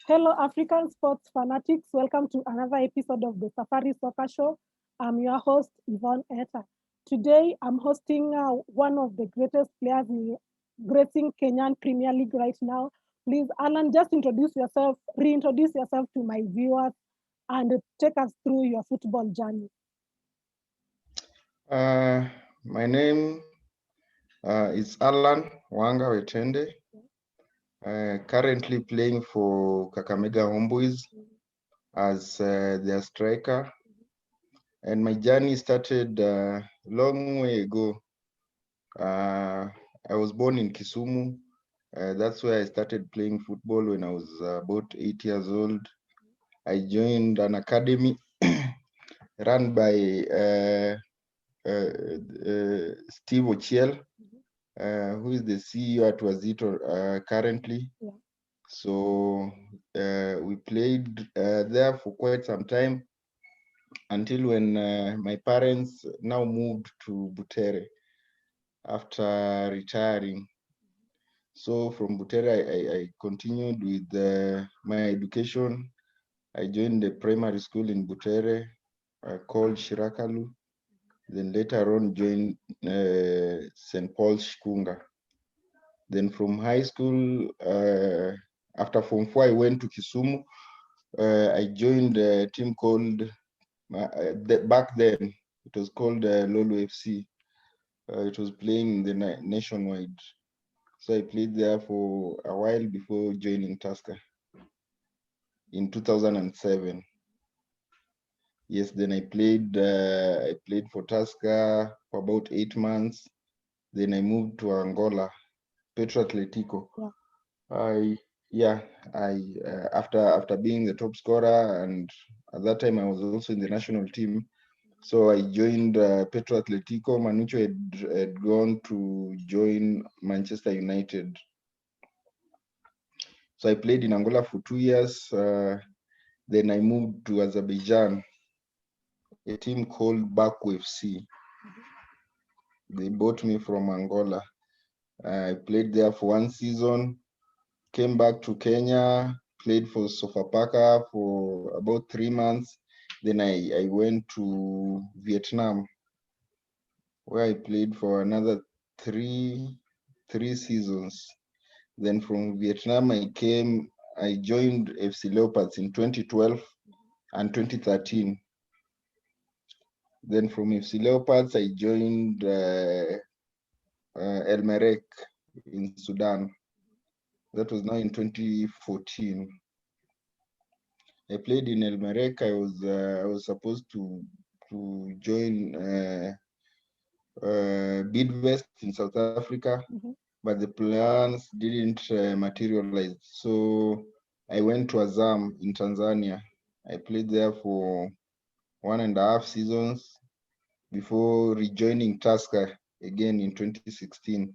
Hello, African sports fanatics. Welcome to another episode of the Safari Soccer Show. I'm your host, Yvonne Etta. Today, I'm hosting one of the greatest players gracing Kenyan Premier League right now. Please, Allan, just reintroduce yourself to my viewers, and take us through your football journey. My name is Allan Wanga Wetende. Currently playing for Kakamega Homeboyz as their striker. And my journey started a long way ago. I was born in Kisumu. That's where I started playing football when I was about 8 years old. I joined an academy run by Steve Ochiel, who is the CEO at Wazito currently. Yeah. So we played there for quite some time until when my parents now moved to Butere after retiring. So from Butere, I continued with my education. I joined the primary school in Butere called Shirakalu. Then later on joined St. Paul's Shikunga. Then from high school, after Form 4, I went to Kisumu. I joined a team called, back then, it was called Lolo FC. It was playing in the nationwide. So I played there for a while before joining Tusker in 2007. Yes, then I played for Tusker for about 8 months. Then I moved to Angola, Petro Atletico. Yeah. After being the top scorer, and at that time I was also in the national team. So I joined Petro Atletico. Manucho had gone to join Manchester United. So I played in Angola for 2 years. Then I moved to Azerbaijan, a team called Baku FC. They bought me from Angola. I played there for 1 season, came back to Kenya, played for Sofapaka for about 3 months. Then I went to Vietnam, where I played for another three seasons. Then from Vietnam, I joined FC Leopards in 2012 and 2013. Then from FC Leopards, I joined El Merreikh in Sudan. That was now in 2014. I played in El Merreikh. I was supposed to join Bidvest in South Africa, but the plans didn't materialize. So I went to Azam in Tanzania. I played there for 1.5 seasons before rejoining Tusker again in 2016,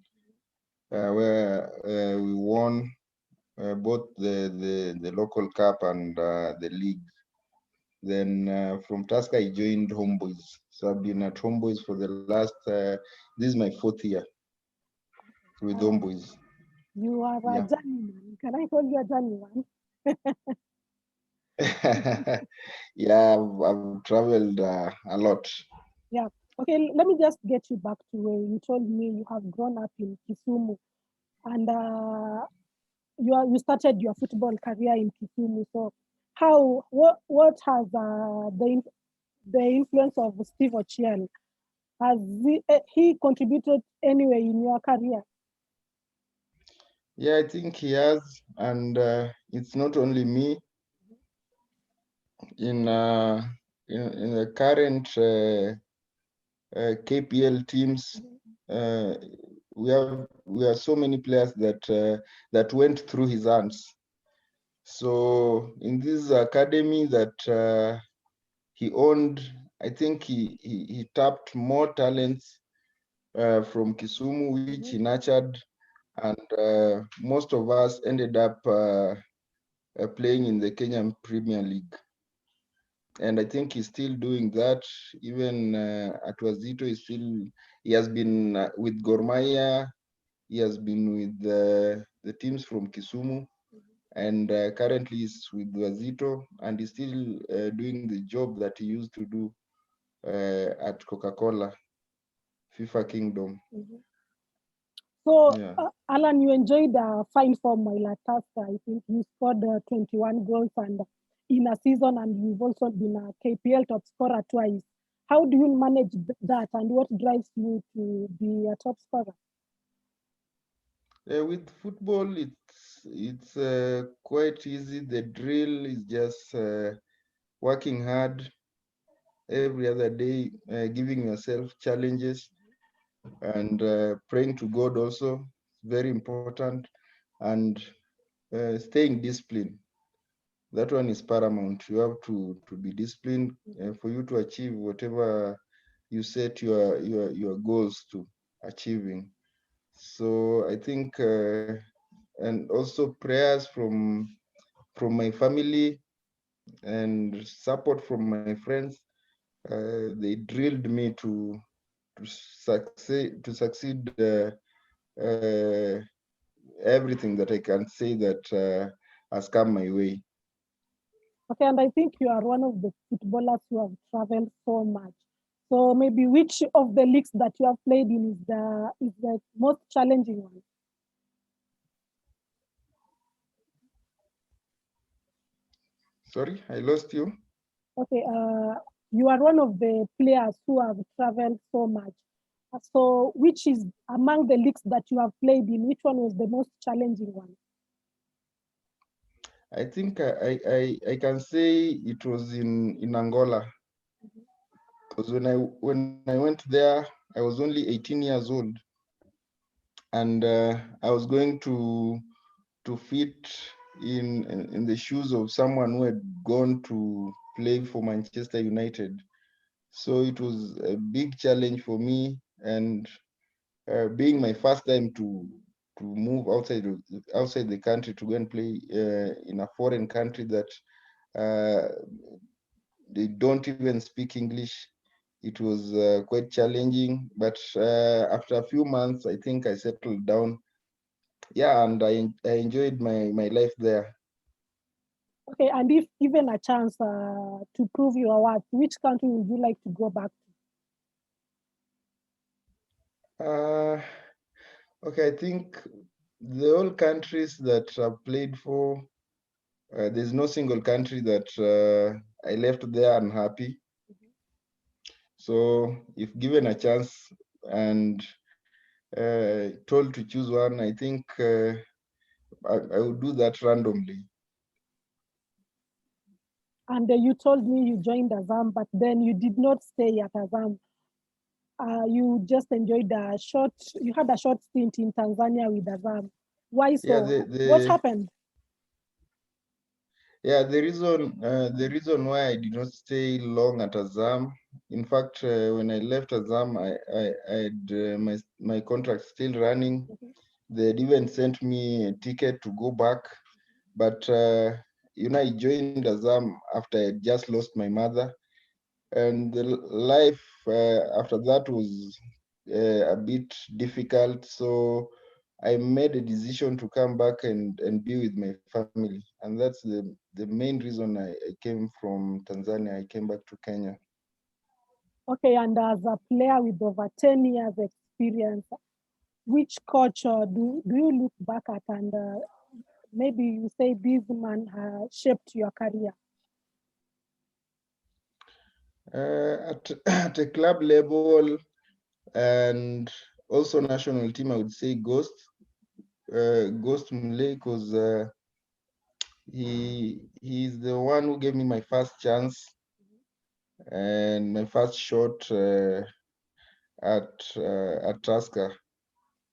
where we won both the local cup and the league. Then from Tusker, I joined Homeboyz. So I've been at Homeboyz for the last, this is my 4th year with Homeboyz. You are a journeyman. Can I call you a journeyman? Yeah, I've traveled a lot. Yeah. Okay, let me just get you back to where you told me you have grown up in Kisumu, and you started your football career in Kisumu. So, what has the influence of Steve Ochiel, has he contributed anyway in your career? Yeah, I think he has, and it's not only me. In the current KPL teams, we have so many players that went through his hands. So in this academy that he owned, I think he tapped more talents from Kisumu, which he nurtured, and most of us ended up playing in the Kenyan Premier League. And I think he's still doing that. Even at Wazito, he has been with Gor Mahia. He has been with the teams from Kisumu. and currently is with Wazito, and he's still doing the job that he used to do at Coca-Cola, FIFA Kingdom. So, Yeah. Allan, you enjoyed fine form while at Tusker. I think you scored 21 goals and in a season, and you've also been a KPL top scorer twice. How do you manage that, and what drives you to be a top scorer? With football, it's quite easy. The drill is just working hard every other day, giving yourself challenges, and praying to God also, very important, and staying disciplined. That one is paramount. You have to be disciplined for you to achieve whatever you set your goals to achieving. So I think, and also prayers from my family and support from my friends. They drilled me to succeed everything that I can say that has come my way. Okay, and I think you are one of the footballers who have traveled so much. So maybe which of the leagues that you have played in is the most challenging one? Sorry, I lost you. Okay, you are one of the players who have traveled so much. So which is among the leagues that you have played in, which one was the most challenging one? I think I can say it was in Angola, because when I went there, I was only 18 years old, and I was going to fit in the shoes of someone who had gone to play for Manchester United. So it was a big challenge for me, and being my first time to move outside the country to go and play in a foreign country that uh, they don't even speak English. It was quite challenging, but after a few months, I think I settled down. Yeah, and I enjoyed my life there. Okay, and if given a chance to prove your worth, which country would you like to go back Uh, okay, I think the all countries that I've played for, there's no single country that I left there unhappy. So if given a chance and told to choose one, I think I would do that randomly. And you told me you joined Azam, but then you did not stay at Azam. You just enjoyed you had a short stint in Tanzania with Azam. Why Yeah, so? What happened? the reason why I did not stay long at Azam, in fact, when I left Azam, I had my contract still running. They had even sent me a ticket to go back, but I joined Azam after I had just lost my mother, and the life after that was a bit difficult. So I made a decision to come back and be with my family, and that's the main reason I came from Tanzania. I came back to Kenya. Okay, and as a player with over 10 years experience, which coach do you look back at and maybe you say this man shaped your career? At a club level and also national team, I would say Ghost Mule, because he's the one who gave me my first chance and my first shot at Tusker.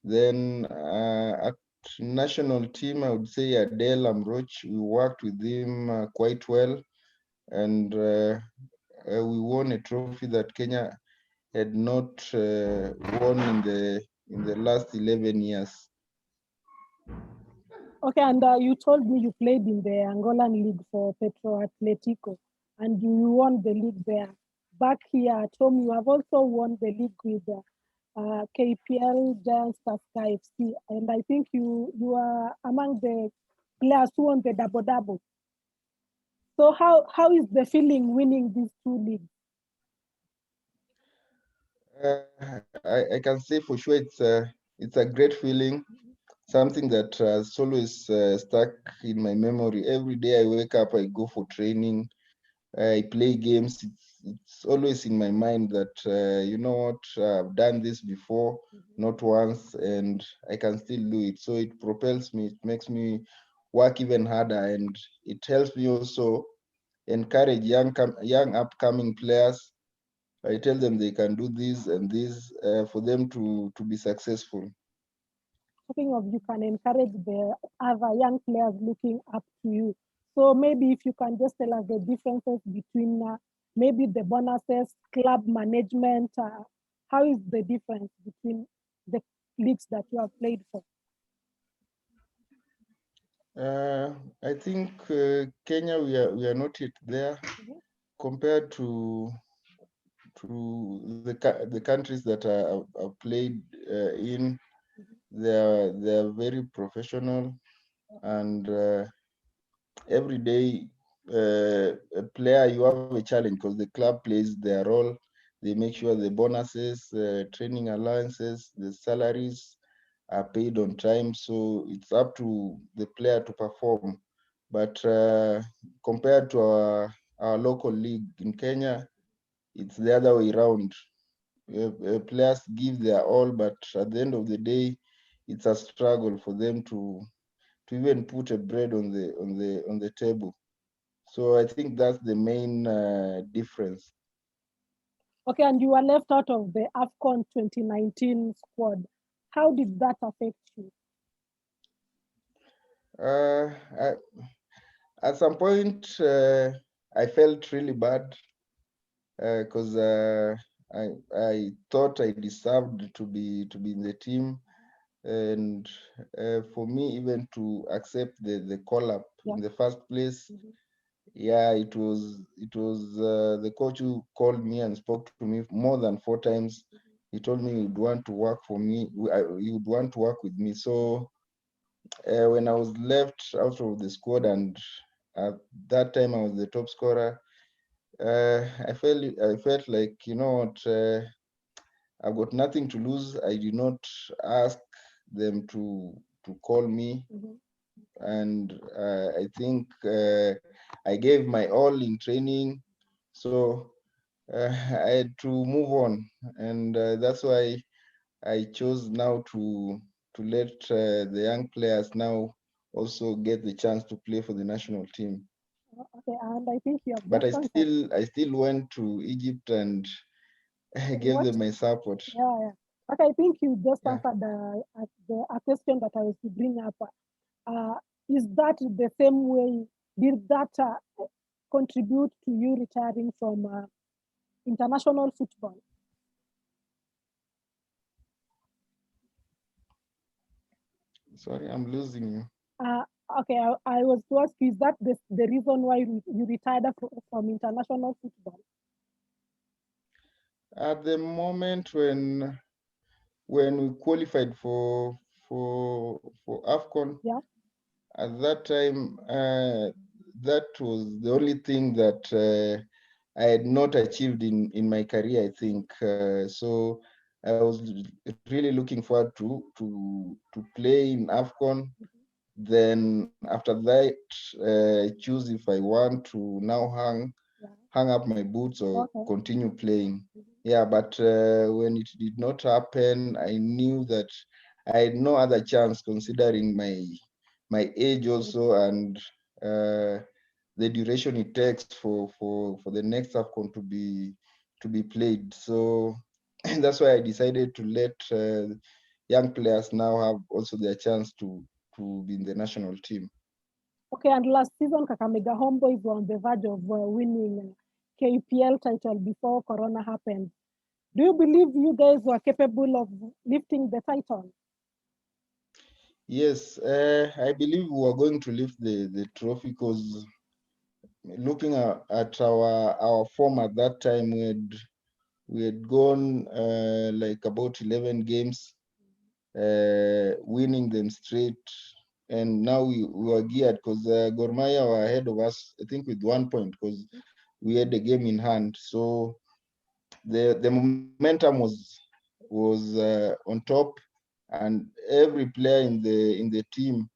Then at national team, I would say Adele Amroch. We worked with him quite well, and we won a trophy that Kenya had not won in the last 11 years. Okay, and you told me you played in the Angolan league for Petro Atletico, and you won the league there. Back here at home, you have also won the league with KPL Giants Tusker FC, and I think you are among the players who won the double-double. So how is the feeling winning these two leagues? I can say for sure it's a great feeling, something that has always stuck in my memory. Every day I wake up, I go for training, I play games. It's always in my mind that you know what, I've done this before, not once, and I can still do it. So it propels me. It makes me work even harder, and it helps me also encourage young upcoming players. I tell them they can do this and this for them to be successful. Talking of, you can encourage the other young players looking up to you. So maybe if you can just tell us the differences between maybe the bonuses, club management, how is the difference between the leagues that you have played for? I think Kenya, we are not yet there compared to the countries that I've played in. They're very professional, and every day a player, you have a challenge because the club plays their role. They make sure the bonuses, training allowances, the salaries are paid on time. So it's up to the player to perform. But compared to our local league in Kenya, it's the other way around. Players give their all, but at the end of the day, it's a struggle for them to even put a bread on the table. So I think that's the main difference. Okay, and you were left out of the AFCON 2019 squad. How did that affect you? At some point, I felt really bad because I thought I deserved to be in the team, and for me even to accept the call up in the first place. Yeah, it was the coach who called me and spoke to me more than 4 times. He told me he would want to work for me. He would want to work with me. So when I was left out of the squad, and at that time I was the top scorer, I felt like, you know what, I've got nothing to lose. I did not ask them to call me, and I think I gave my all in training. So I had to move on, and that's why I chose now to let the young players now also get the chance to play for the national team. Okay, and I think you have But just answered. I still went to Egypt and I gave them my support. Yeah. Okay, I think you just Yeah. answered a question that I was to bring up. Is that the same way? Did that contribute to you retiring from international football? Sorry, I'm losing you. Okay, I was to ask you, is that the reason why you retired from international football? At the moment when we qualified for AFCON, at that time, that was the only thing that I had not achieved in my career, I think. So I was really looking forward to play in AFCON. Then after that, choose if I want to now hang up my boots or continue playing. Yeah, but when it did not happen, I knew that I had no other chance considering my age also, and the duration it takes for the next AFCON to be played. So that's why I decided to let young players now have also their chance to be in the national team. Okay, and last season, Kakamega Homeboyz were on the verge of winning KPL title before Corona happened. Do you believe you guys were capable of lifting the title? Yes, I believe we are going to lift the trophy because looking at our form at that time, we had gone like about 11 games, winning them straight, and now we were geared because Gor Mahia were ahead of us, I think, with 1 point because we had the game in hand. So the momentum was on top, and every player in the team,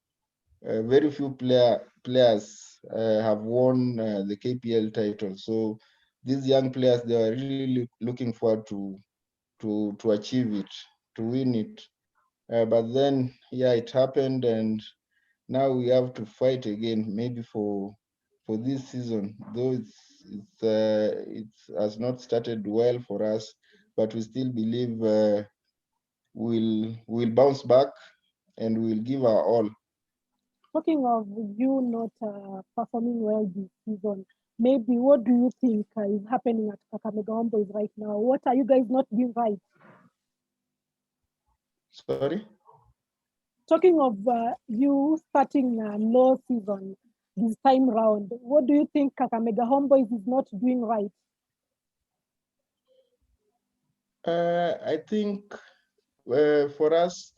very few players have won the KPL title. So these young players, they are really looking forward to achieve it, to win it. But then, yeah, it happened, and now we have to fight again, maybe for this season. Though it has not started well for us, but we still believe we'll bounce back and we'll give our all. Talking of you not performing well this season, maybe what do you think is happening at Kakamega Homeboyz right now? What are you guys not doing right? Sorry. Talking of you starting a low season this time round, what do you think Kakamega Homeboyz is not doing right? I think for us,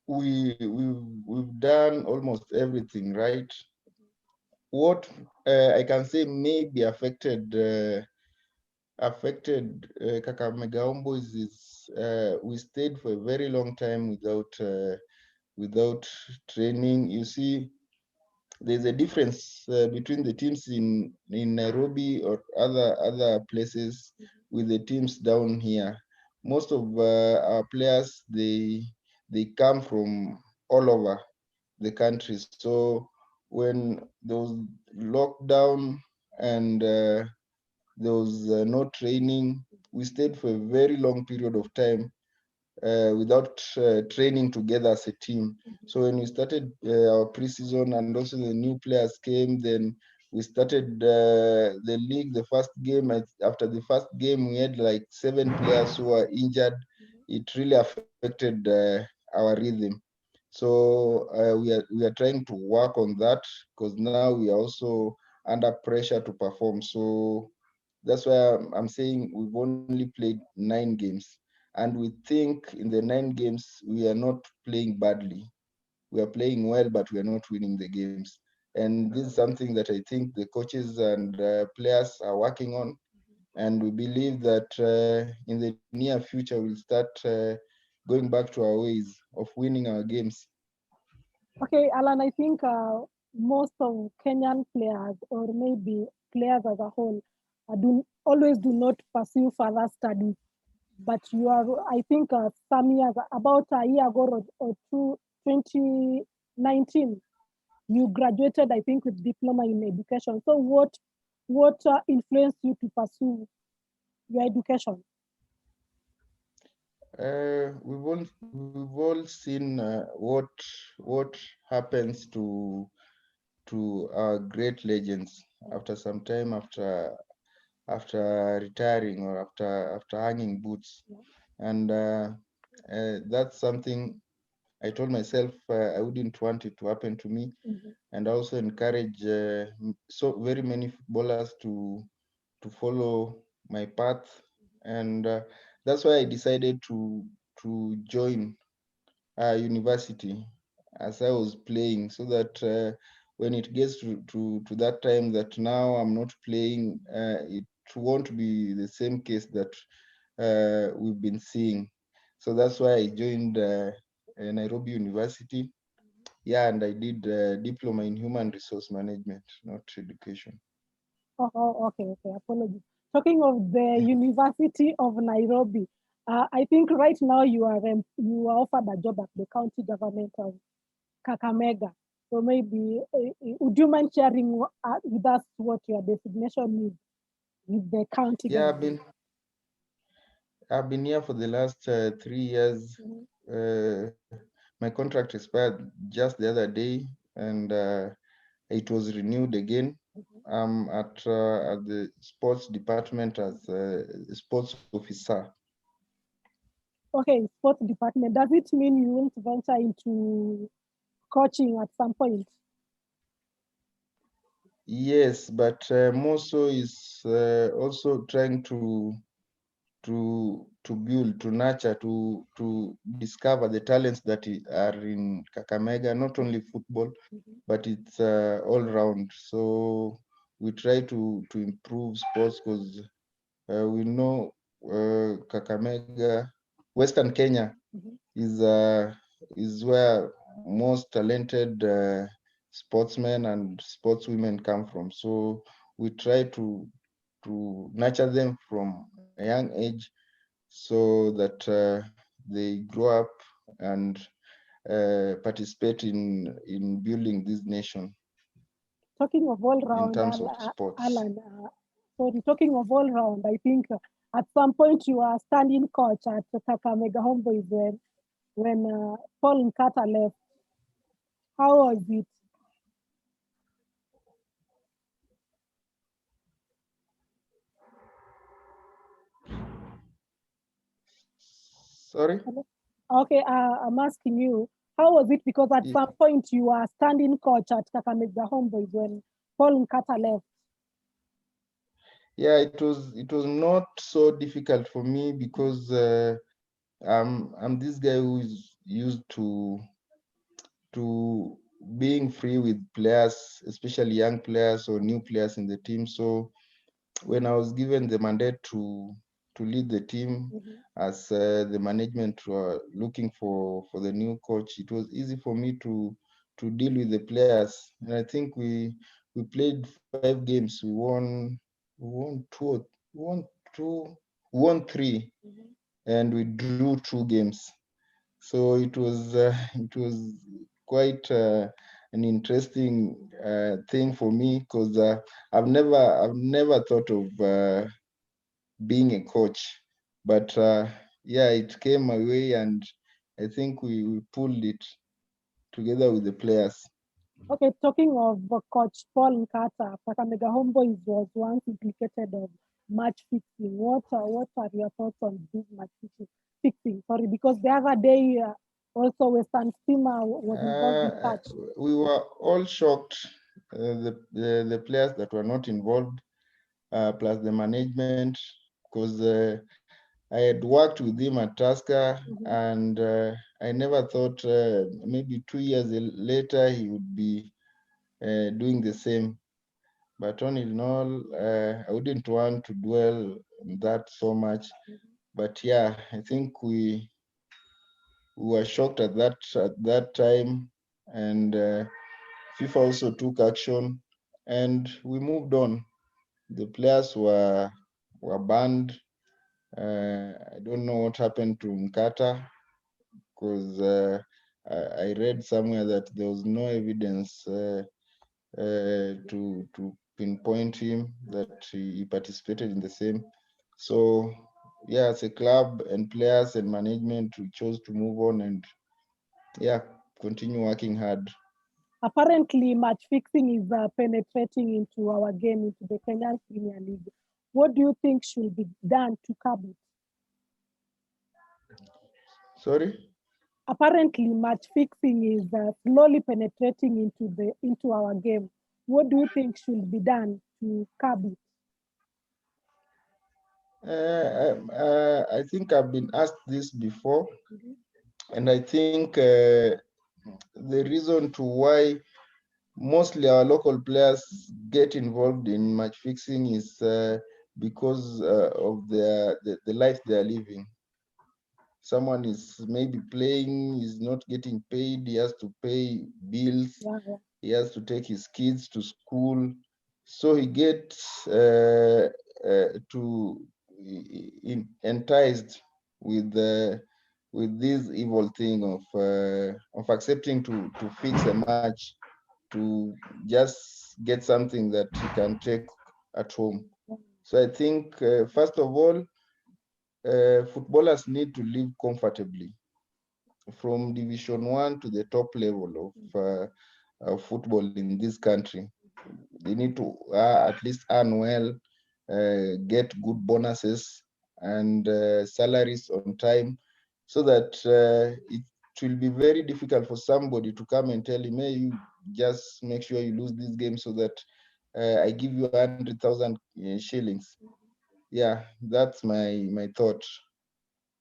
we've done almost everything right. What I can say maybe affected Kakamega Homeboyz is we stayed for a very long time without training. You see, there's a difference between the teams in Nairobi or other places with the teams down here. Most of our players, they come from all over the country. So when there was lockdown and there was no training, we stayed for a very long period of time without training together as a team. So when we started our preseason and also the new players came, then we started the league. The first game, after the first game, we had like 7 players who were injured. It really affected our rhythm. So we are trying to work on that because now we are also under pressure to perform. So that's why I'm saying we've only played 9 games. And we think in the 9 games, we are not playing badly. We are playing well, but we are not winning the games. And this is something that I think the coaches and players are working on. And we believe that in the near future, we'll start going back to our ways of winning our games. Okay, Alan, I think most of Kenyan players, or maybe players as a whole, always do not pursue further studies. But you are, I think, some years, about a year ago or two, 2019, you graduated, I think, with diploma in education. So what influenced you to pursue your education? We've all seen what happens to our great legends after some time after retiring or after hanging boots, and that's something I told myself I wouldn't want it to happen to me, and also encourage so very many footballers to follow my path, and that's why I decided to join university as I was playing, so that when it gets to that time that now I'm not playing, it won't be the same case that we've been seeing. So that's why I joined Nairobi University. Yeah, and I did diploma in human resource management, not education. Okay, apologies. Talking of the University of Nairobi, I think right now you are offered a job at the county government of Kakamega. So maybe, would you mind sharing with us what your designation is with the county Yeah, government? I've been here for the last 3 years. My contract expired just the other day, and it was renewed again. I'm at the sports department as a sports officer. Okay, sports department. Does it mean you won't venture into coaching at some point? Yes, but more so is also trying to build, to nurture, to discover the talents that are in Kakamega, not only football, but it's all round. So we try to improve sports, because we know Kakamega, Western Kenya is where most talented sportsmen and sportswomen come from. So we try to nurture them from a young age, so that they grow up and participate in building this nation. Talking of all In round, terms of sports. Allan, talking of all round, I think at some point you are standing coach at Kakamega Homeboyz when Paul Nkata left. How was it? Sorry? Okay, I'm asking you, how was it? Because at some point you are standing coach at Kakamega Homeboyz when Paul Nkata left. Yeah, it was not so difficult for me, because I'm this guy who is used to being free with players, especially young players or new players in the team. So when I was given the mandate to lead the team, as the management were looking for the new coach, it was easy for me to deal with the players. And I think we played 5 games. We won three, and we drew 2 games. So it was quite an interesting thing for me, because I've never thought of being a coach, but yeah, it came my way, and I think we pulled it together with the players. Okay, talking of Coach Paul Nkata, Kakamega Homeboyz was once implicated of match fixing. What are your thoughts on this match fixing? Sorry, because the other day also Western Steamer was involved in such. We were all shocked, the players that were not involved, plus the management, because I had worked with him at Tusker, and I never thought maybe 2 years later he would be doing the same. But all in all, I wouldn't want to dwell on that so much. But yeah, I think we were shocked at that time, and FIFA also took action, and we moved on. The players were banned. I don't know what happened to Nkata, because I read somewhere that there was no evidence to pinpoint him that he participated in the same. So yeah, as a club and players and management, we chose to move on and yeah, continue working hard. Apparently, match fixing is penetrating into our game, into the Kenyan Premier League. What do you think should be done to curb it? Sorry? Apparently, match fixing is slowly penetrating into our game. What do you think should be done to curb it? I think I've been asked this before, and I think the reason to why mostly our local players get involved in match fixing is because of the life they are living. Someone is maybe playing, is not getting paid, he has to pay bills, he has to take his kids to school, so he gets enticed with this evil thing of accepting to fix a match, to just get something that he can take at home. So I think first of all, footballers need to live comfortably from Division 1 to the top level of football in this country. They need to at least earn well, get good bonuses and salaries on time, so that it will be very difficult for somebody to come and tell him, hey, you just make sure you lose this game so that I give you 100,000 shillings. yeah, that's my thought.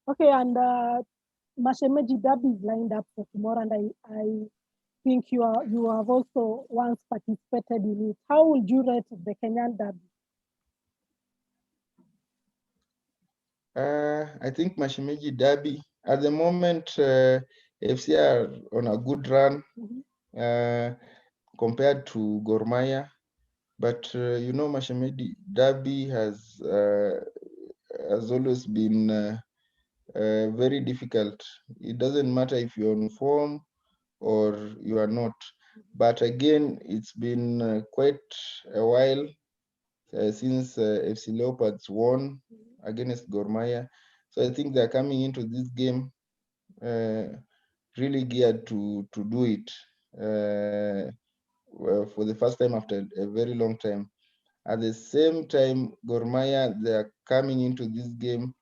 Okay, and Mashemeji Derby is lined up for tomorrow, and I think you have also once participated in it. How would you rate the Kenyan Derby? I think Mashimeji Derby at the moment, FC are on a good run compared to Gor Mahia, but Mashimeji Derby has always been very difficult. It doesn't matter if you're on form or you are not. But again, it's been quite a while since FC Leopards won against Gor Mahia. So I think they're coming into this game really geared to do it for the first time after a very long time. At the same time, Gor Mahia, they are coming into this game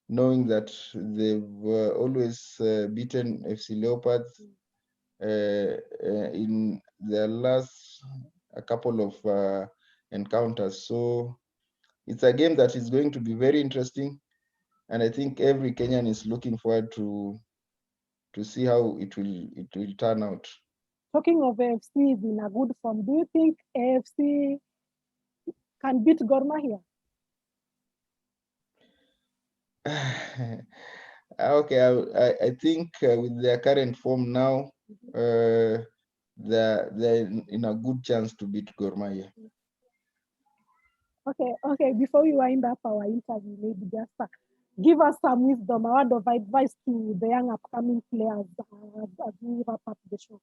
knowing that they've always beaten FC Leopards in their last a couple of encounters. So it's a game that is going to be very interesting, and I think every Kenyan is looking forward to see how it will turn out. Talking of AFC is in a good form. Do you think AFC can beat Gor Mahia? Okay, I think with their current form now, they're in a good chance to beat Gor Mahia. Okay. Before we wind up our interview, maybe just give us some wisdom, a word of advice to the young upcoming players as we wrap up the show.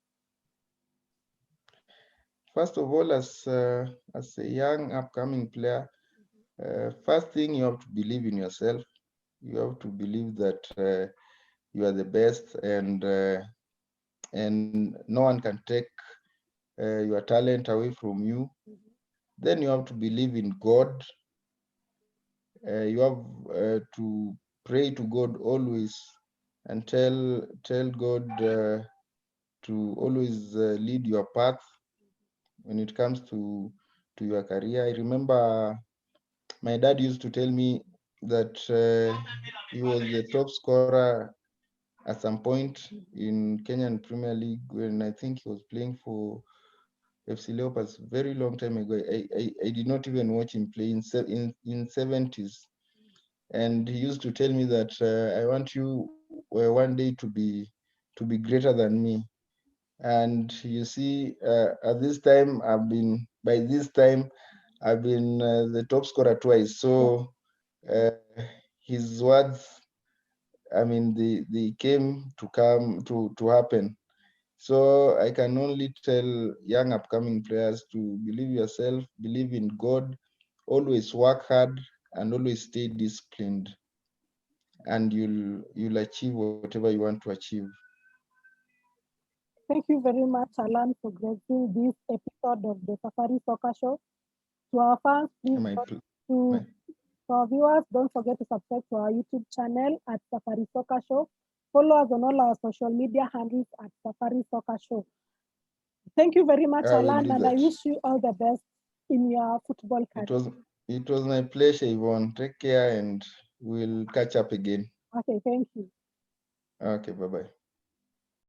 First of all, as a young upcoming player, first thing you have to believe in yourself. You have to believe that you are the best, and no one can take your talent away from you. Then you have to believe in God. You have to pray to God always, and tell God to always lead your path when it comes to your career. I remember my dad used to tell me that he was the top scorer at some point in Kenyan Premier League when I think he was playing for FC Leopards very long time ago. I did not even watch him play in 70s, and he used to tell me that I want you one day to be greater than me. And you see, at this time I've been the top scorer twice. So his words, I mean, they came to happen. So I can only tell young upcoming players to believe yourself, believe in God, always work hard, and always stay disciplined, and you'll achieve whatever you want to achieve. Thank you very much, Allan, for gracing this episode of the Safari Soccer Show. To our fans, please to our viewers, don't forget to subscribe to our YouTube channel at Safari Soccer Show. Follow us on all our social media handles at Safari Soccer Show. Thank you very much, Allan, and I wish you all the best in your football career. It was my pleasure, Yvonne. Take care, and we'll catch up again. Okay, thank you. Okay, bye-bye.